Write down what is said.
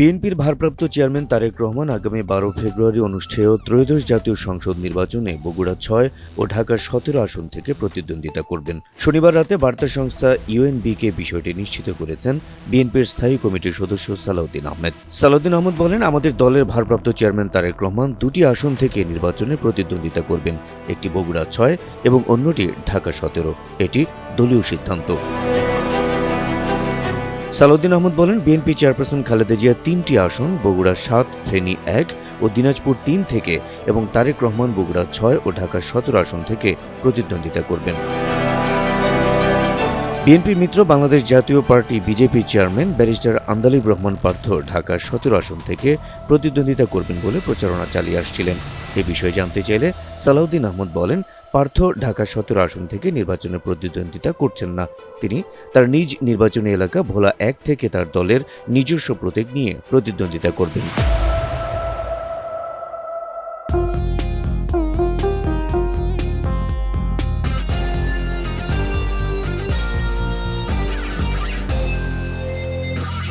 বিএনপির ভারপ্রাপ্ত চেয়ারম্যান তারেক রহমান আগামী ১২ ফেব্রুয়ারি অনুষ্ঠেয় ত্রয়োদশ জাতীয় সংসদ নির্বাচনে বগুড়া ৬ ও ঢাকার ১৭ আসন থেকে প্রতিদ্বন্দ্বিতা করবেন। শনিবার রাতে বার্তা সংস্থা ইউএনবিকে বিষয়টি নিশ্চিত করেছেন বিএনপির স্থায়ী কমিটির সদস্য সালাউদ্দিন আহমেদ। সালাউদ্দিন আহমেদ বলেন, আমাদের দলের ভারপ্রাপ্ত চেয়ারম্যান তারেক রহমান দুটি আসন থেকে নির্বাচনে প্রতিদ্বন্দ্বিতা করবেন, একটি বগুড়া ৬ এবং অন্যটি ঢাকা ১৭। এটি দলীয় সিদ্ধান্ত। সালাউদ্দিন আহমেদ বলেন, বিএনপি চেয়ারপারসন খালেদা জিয়া ৩টি আসন বগুড়া ৭, ফেনী ১ ও দিনাজপুর ৩ থেকে এবং তারেক রহমান বগুড়া ৬ ও ঢাকা ১৭ আসন থেকে প্রতিদ্বন্দ্বিতা করবেন। বিএনপির মিত্র বাংলাদেশ জাতীয় party BJP chairman barrister Andalib Rahman Partha ঢাকার ১৭ আসন থেকে প্রতিদ্বন্দ্বিতা করবেন বলে প্রচারণা চালিয়ে আসছিলেন। এ বিষয়ে জানতে চাইলে সালাউদ্দিন আহমেদ বলেন, পার্থ ঢাকা ১৭ আসন থেকে নির্বাচনে প্রতিদ্বন্দ্বিতা করছেন না। তিনি তার নিজ নির্বাচনী এলাকা ভোলা ১ থেকে তার দলের নিজস্ব প্রতীক নিয়ে প্রতিদ্বন্দ্বিতা করবেন।